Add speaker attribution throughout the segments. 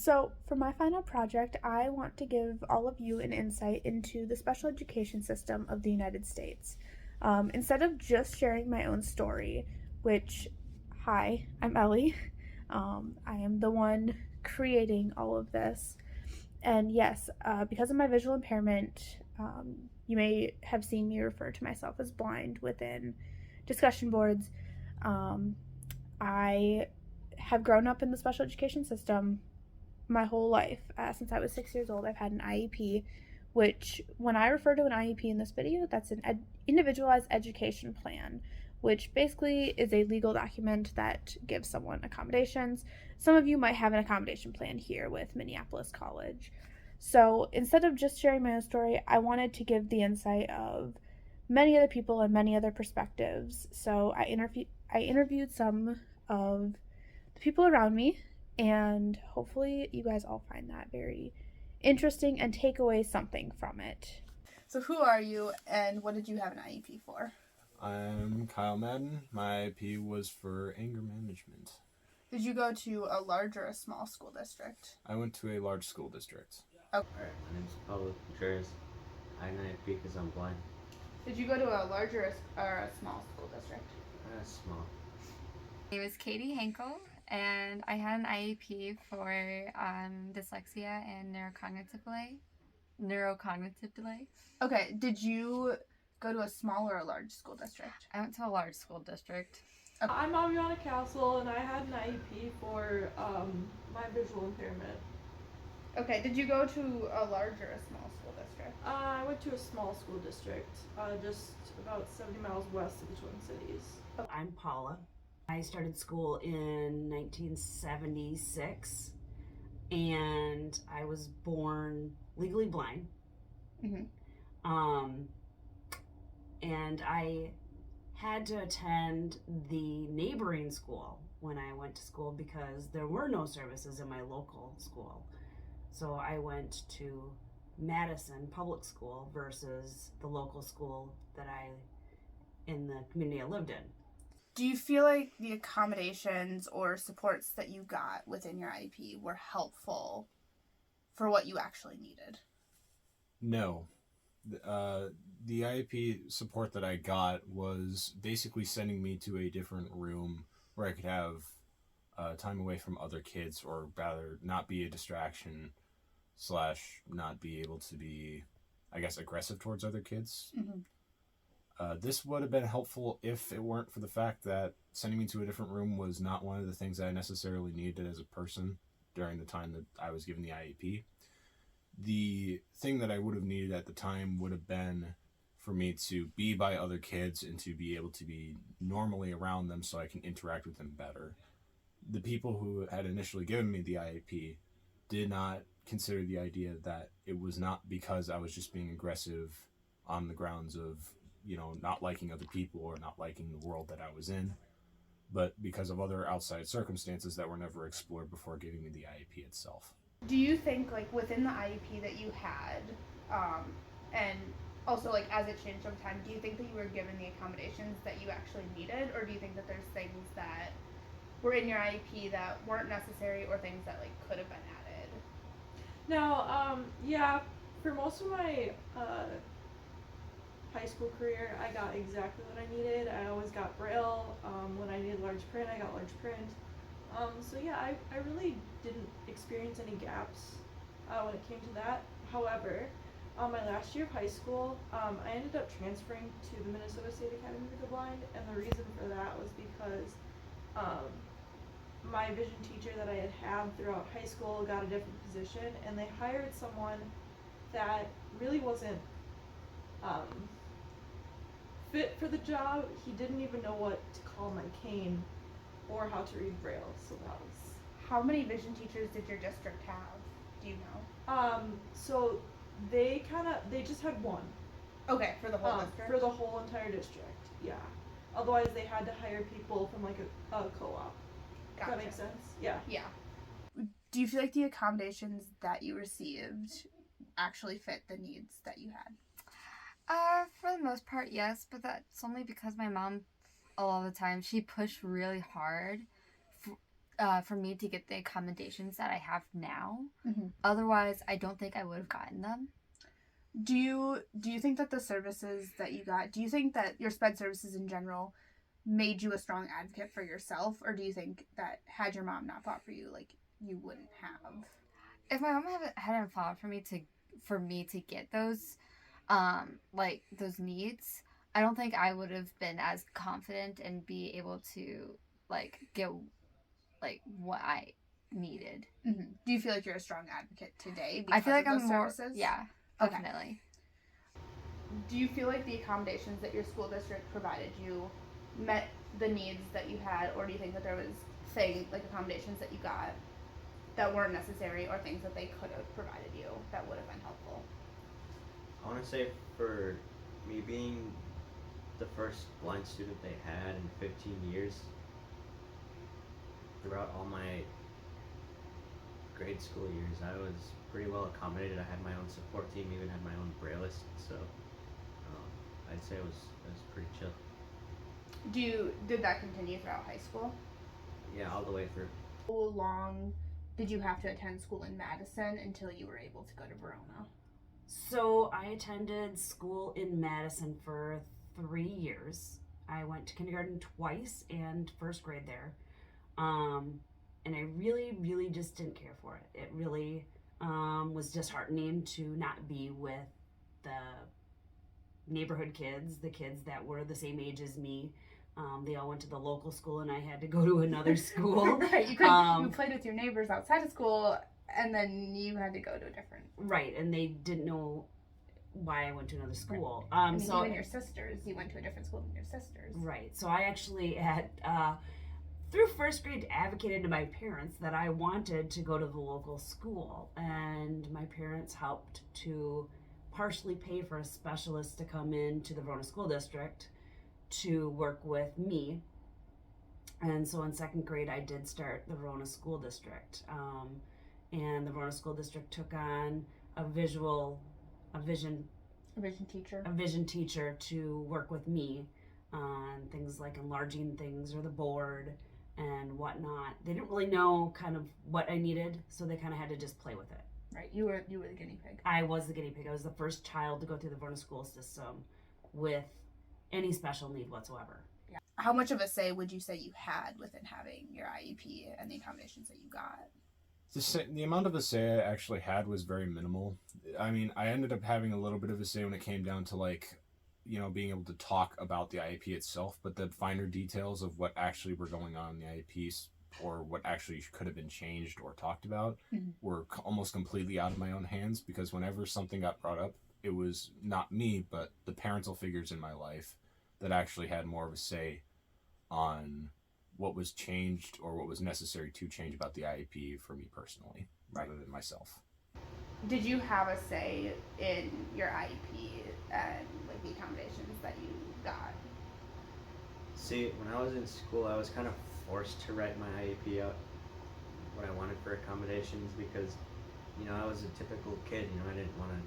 Speaker 1: So, for my final project, I want to give all of you an insight into the special education system of the United States. Instead of just sharing my own story, which, hi, I'm Ellie. I am the one creating all of this. And yes, because of my visual impairment, you may have seen me refer to myself as blind within discussion boards. Um, I have grown up in the special education system my whole life. Since I was 6 years old, I've had an IEP, which, when I refer to an IEP in this video, that's an individualized education plan, which basically is a legal document that gives someone accommodations. Some of you might have an accommodation plan here with Minneapolis College. So instead of just sharing my own story, I wanted to give the insight of many other people and many other perspectives. So I interviewed some of the people around me, and hopefully you guys all find that very interesting and take away something from it. So who are you, and what did you have an IEP for?
Speaker 2: I'm Kyle Madden. My IP was for anger management.
Speaker 1: Did you go to a large or a small school district?
Speaker 2: I went to a large school district.
Speaker 1: Okay.
Speaker 3: Alright, my name's Pablo Contreras. I had an IEP because I'm blind.
Speaker 1: Did you go to a large or a small school district?
Speaker 3: Small.
Speaker 4: My name is Katie Henkel, and I had an IEP for dyslexia and neurocognitive delay.
Speaker 1: Okay, did you go to a small or a large school district?
Speaker 4: I went to a large school district.
Speaker 1: Okay.
Speaker 5: I'm Aviana Castle, and I had an IEP for my visual impairment.
Speaker 1: Okay, did you go to a large or a small school district?
Speaker 5: I went to a small school district, just about 70 miles west of the Twin Cities.
Speaker 6: I'm Paula. I started school in 1976, and I was born legally blind.
Speaker 1: Mm-hmm.
Speaker 6: And I had to attend the neighboring school when I went to school because there were no services in my local school. So I went to Madison Public School versus the local school in the community I lived in.
Speaker 1: Do you feel like the accommodations or supports that you got within your IEP were helpful for what you actually needed?
Speaker 2: No. The IEP support that I got was basically sending me to a different room where I could have time away from other kids, or rather not be a distraction / not be able to be, I guess, aggressive towards other kids.
Speaker 1: Mm-hmm.
Speaker 2: This would have been helpful if it weren't for the fact that sending me to a different room was not one of the things that I necessarily needed as a person during the time that I was given the IEP. The thing that I would have needed at the time would have been for me to be by other kids and to be able to be normally around them so I can interact with them better. The people who had initially given me the IEP did not consider the idea that it was not because I was just being aggressive on the grounds of, not liking other people or not liking the world that I was in, but because of other outside circumstances that were never explored before giving me the IEP itself.
Speaker 1: Do you think, like, within the IEP that you had, and also, like, as it changed over time, do you think that you were given the accommodations that you actually needed, or do you think that there's things that were in your IEP that weren't necessary, or things that, like, could have been added?
Speaker 5: Now, yeah, for most of my high school career, I got exactly what I needed. I always got Braille. When I needed large print, I got large print. So yeah, I really didn't experience any gaps when it came to that. However, my last year of high school, I ended up transferring to the Minnesota State Academy for the Blind, and the reason for that was because my vision teacher that I had throughout high school got a different position, and they hired someone that really wasn't fit for the job. He didn't even know what to call my cane or how to read Braille, so that was...
Speaker 1: How many vision teachers did your district have? Do you know?
Speaker 5: So they just had one.
Speaker 1: Okay, for the whole district?
Speaker 5: For the whole entire district, yeah. Otherwise, they had to hire people from, like, a co-op.
Speaker 1: Gotcha.
Speaker 5: Does that make sense? Yeah.
Speaker 1: Yeah. Do you feel like the accommodations that you received actually fit the needs that you had?
Speaker 4: For the most part, yes, but that's only because my mom, a lot of the time, she pushed really hard for me to get the accommodations that I have now.
Speaker 1: Mhm.
Speaker 4: Otherwise, I don't think I would have gotten them.
Speaker 1: Do you think that the services that you got, do you think that your sped services in general made you a strong advocate for yourself, or do you think that had your mom not fought for you, like, you wouldn't have?
Speaker 4: If my mom hadn't fought for me to get those, like those needs, I don't think I would have been as confident and be able to like get like what I needed.
Speaker 1: Mm-hmm. Do you feel like you're a strong advocate today
Speaker 4: I feel like
Speaker 1: of
Speaker 4: I'm
Speaker 1: those
Speaker 4: more,
Speaker 1: services?
Speaker 4: yeah,
Speaker 1: Okay.
Speaker 4: definitely.
Speaker 1: Do you feel like the accommodations that your school district provided you met the needs that you had, or do you think that there was accommodations that you got that weren't necessary, or things that they could have provided you that would have been helpful?
Speaker 3: I want to say for me being the first blind student they had in 15 years, throughout all my grade school years, I was pretty well accommodated. I had my own support team, even had my own brailleist, so I'd say it was pretty chill.
Speaker 1: Did that continue throughout high school?
Speaker 3: Yeah, all the way through.
Speaker 1: How long did you have to attend school in Madison until you were able to go to Verona?
Speaker 6: So I attended school in Madison for 3 years. I went to kindergarten twice and first grade there. And I really, really just didn't care for it. It really was disheartening to not be with the neighborhood kids, the kids that were the same age as me. They all went to the local school and I had to go to another school.
Speaker 1: Right, you played with your neighbors outside of school, and then you had to go to a different.
Speaker 6: Right, and they didn't know why I went to another school.
Speaker 1: I mean,
Speaker 6: So
Speaker 1: even your sisters, you went to a different school than your sisters.
Speaker 6: right, so I actually had through first grade advocated to my parents that I wanted to go to the local school, and my parents helped to partially pay for a specialist to come in to the Verona School District to work with me. And so in second grade I did start the Verona School District, and the Verona School District took on a vision teacher to work with me on things like enlarging things or the board and whatnot. They didn't really know kind of what I needed, so they kind of had to just play with it.
Speaker 1: Right, you were the guinea pig.
Speaker 6: I was the guinea pig. I was the first child to go through the Verona school system with any special need whatsoever.
Speaker 1: Yeah. How much of a say would you say you had within having your IEP and the accommodations that you got?
Speaker 2: The amount of a say I actually had was very minimal. I mean, I ended up having a little bit of a say when it came down to, like, you know, being able to talk about the IEP itself, but the finer details of what actually were going on in the IEPs or what actually could have been changed or talked about were almost completely out of my own hands, because whenever something got brought up, it was not me, but the parental figures in my life that actually had more of a say on what was changed or what was necessary to change about the IEP for me personally, rather than myself.
Speaker 1: Did you have a say in your IEP and like the accommodations that you got?
Speaker 3: See, when I was in school, I was kind of forced to write my IEP out, what I wanted for accommodations, because, you know, I was a typical kid. You know, I didn't want to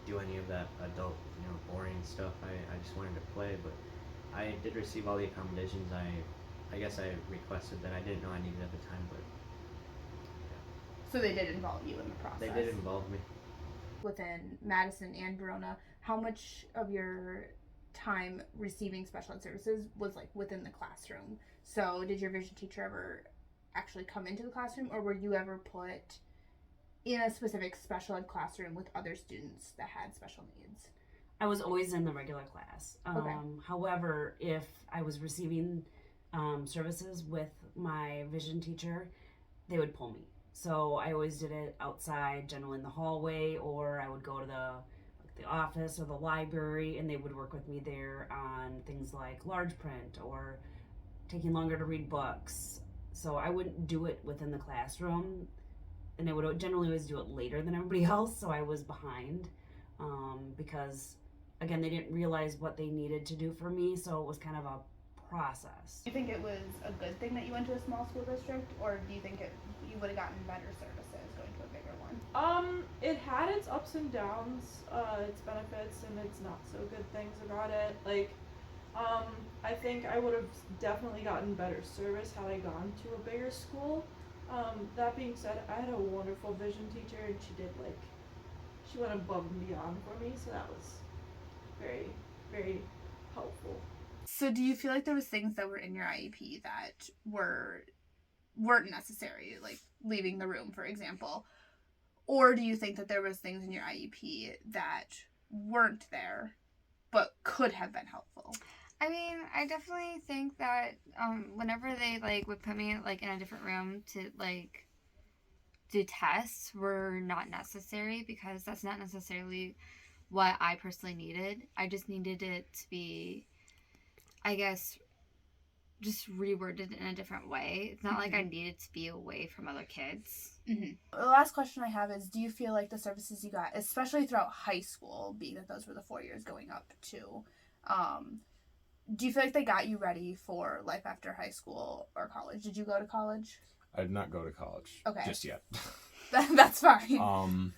Speaker 3: do any of that adult, you know, boring stuff. I just wanted to play, but I did receive all the accommodations I guess I requested that I didn't know I needed at the time, but
Speaker 1: So they did involve you in the process.
Speaker 3: they did involve me.
Speaker 1: Within Madison and Verona, how much of your time receiving special ed services was like within the classroom? So did your vision teacher ever actually come into the classroom, or were you ever put in a specific special ed classroom with other students that had special needs?
Speaker 6: I was always in the regular class.
Speaker 1: Okay.
Speaker 6: However, if I was receiving services with my vision teacher, they would pull me. So I always did it outside, generally in the hallway, or I would go to the office or the library, and they would work with me there on things like large print or taking longer to read books. So I wouldn't do it within the classroom, and I would generally always do it later than everybody else, so I was behind, because again, they didn't realize what they needed to do for me, so it was kind of a process.
Speaker 1: Do you think it was a good thing that you went to a small school district, or do you think you would have gotten better services going to a bigger one?
Speaker 5: It had its ups and downs, its benefits and its not so good things about it. Like, I think I would have definitely gotten better service had I gone to a bigger school. That being said, I had a wonderful vision teacher, and she went above and beyond for me, so that was very, very helpful.
Speaker 1: So do you feel like there was things that were in your IEP that weren't necessary, like leaving the room, for example? Or do you think that there was things in your IEP that weren't there but could have been helpful?
Speaker 4: I mean, I definitely think that whenever they like would put me like in a different room to like do tests were not necessary, because that's not necessarily what I personally needed. I just needed it to be, I guess, just reworded in a different way. It's not like I needed to be away from other kids.
Speaker 1: The last question I have is, do you feel like the services you got, especially throughout high school, being that those were the 4 years going up to, do you feel like they got you ready for life after high school or college? Did you go to college?
Speaker 2: I did not go to college just yet.
Speaker 1: That's fine.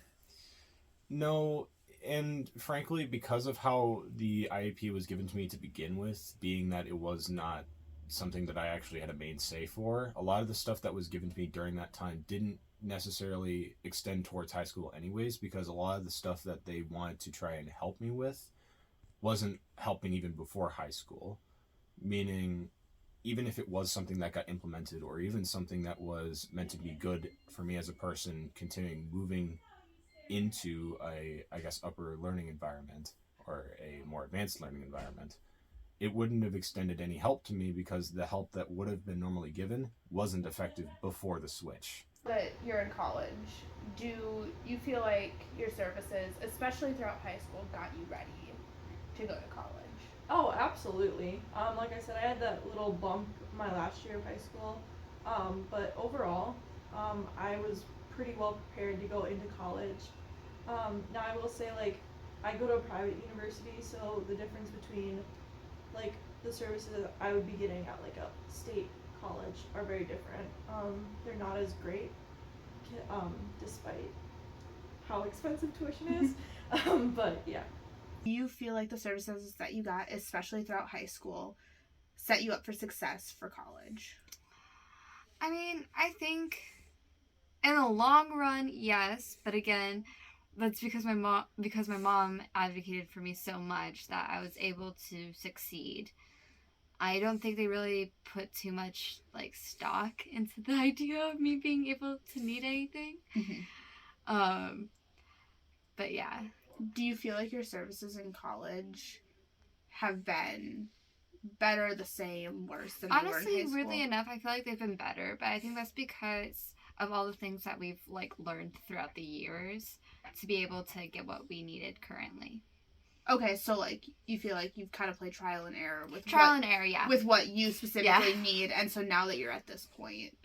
Speaker 2: No, and frankly, because of how the IEP was given to me to begin with, being that it was not something that I actually had a main say for, a lot of the stuff that was given to me during that time didn't necessarily extend towards high school anyways, because a lot of the stuff that they wanted to try and help me with wasn't helping even before high school, meaning even if it was something that got implemented, or even something that was meant to be good for me as a person continuing moving into a, I guess, upper learning environment or a more advanced learning environment, it wouldn't have extended any help to me, because the help that would have been normally given wasn't effective before the switch.
Speaker 1: That you're in college, do you feel like your services, especially throughout high school, got you ready to go to college?
Speaker 5: Oh, absolutely. Like I said, I had that little bump my last year of high school, but overall, I was pretty well prepared to go into college. Now I will say, like, I go to a private university, so the difference between like the services that I would be getting at like a state college are very different. They're not as great, despite how expensive tuition is. But yeah.
Speaker 1: Do you feel like the services that you got, especially throughout high school, set you up for success for college?
Speaker 4: I mean, I think in the long run, yes, but again, that's because my mom advocated for me so much that I was able to succeed. I don't think they really put too much like stock into the idea of me being able to need anything. But yeah.
Speaker 1: Do you feel like your services in college have been better, the same, worse than they were in high
Speaker 4: Honestly,
Speaker 1: school?
Speaker 4: weirdly enough, I feel like they've been better, but I think that's because of all the things that we've like learned throughout the years to be able to get what we needed currently.
Speaker 1: Okay, so like you feel like you've kind of played trial and error with
Speaker 4: Yeah.
Speaker 1: with what you specifically need, and so now that you're at this point,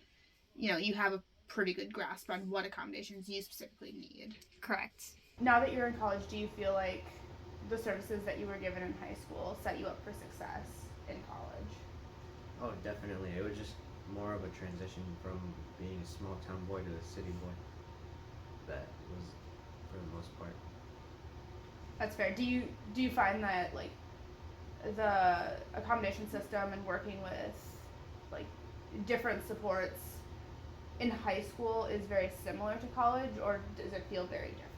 Speaker 1: you know, you have a pretty good grasp on what accommodations you specifically need.
Speaker 4: Correct.
Speaker 1: Now that you're in college, do you feel like the services that you were given in high school set you up for success in college?
Speaker 3: Oh, definitely. It was just more of a transition from being a small town boy to a city boy. That was for the most part.
Speaker 1: That's fair. Do you find that like the accommodation system and working with like different supports in high school is very similar to college, or does it feel very different?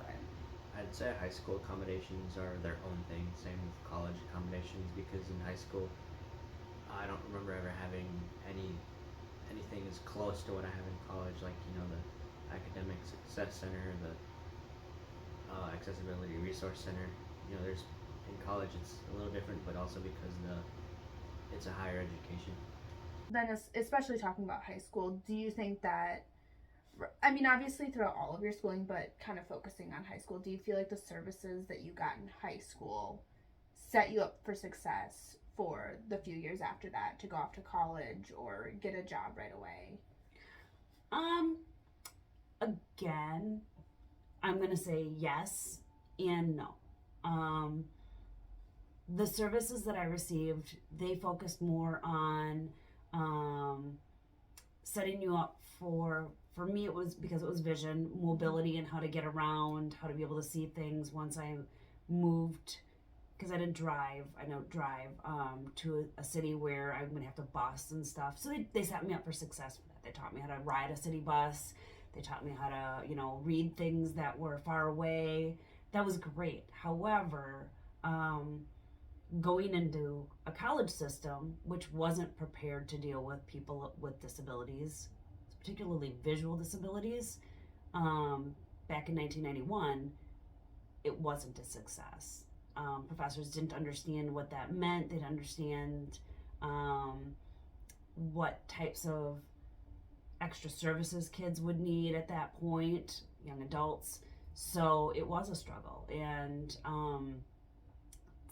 Speaker 3: I'd say high school accommodations are their own thing. Same with college accommodations, because in high school, I don't remember ever having anything as close to what I have in college, like, you know, the Academic Success Center, the Accessibility Resource Center. You know, there's in college it's a little different, but also because it's a higher education.
Speaker 1: Then, especially talking about high school, do you think that, I mean, obviously throughout all of your schooling, but kind of focusing on high school, do you feel like the services that you got in high school set you up for success for the few years after that to go off to college or get a job right away?
Speaker 6: Again, I'm gonna say yes and no. The services that I received, they focused more on setting you up for me, it was because it was vision, mobility, and how to get around, how to be able to see things once I moved because I didn't drive. I don't drive to a city where I'm going to have to bus and stuff. So they set me up for success for that. They taught me how to ride a city bus. They taught me how to, read things that were far away. That was great. However, going into a college system which wasn't prepared to deal with people with disabilities, particularly visual disabilities, back in 1991, it wasn't a success. Professors didn't understand what that meant. They didn't understand what types of extra services kids would need at that point, young adults. So it was a struggle. And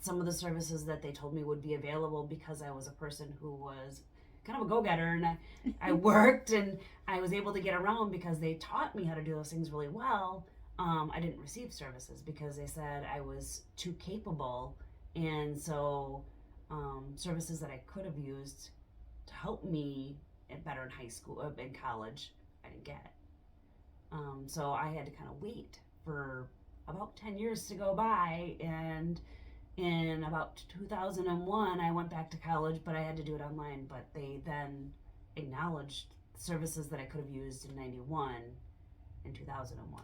Speaker 6: some of the services that they told me would be available, because I was a person who was kind of a go-getter, and I worked and I was able to get around because they taught me how to do those things really well. I didn't receive services because they said I was too capable, and so services that I could have used to help me better in high school, in college, I didn't get. So I had to kind of wait for about 10 years to go by, and in about 2001 I went back to college, but I had to do it online. But they then acknowledged services that I could have used in 91 in 2001.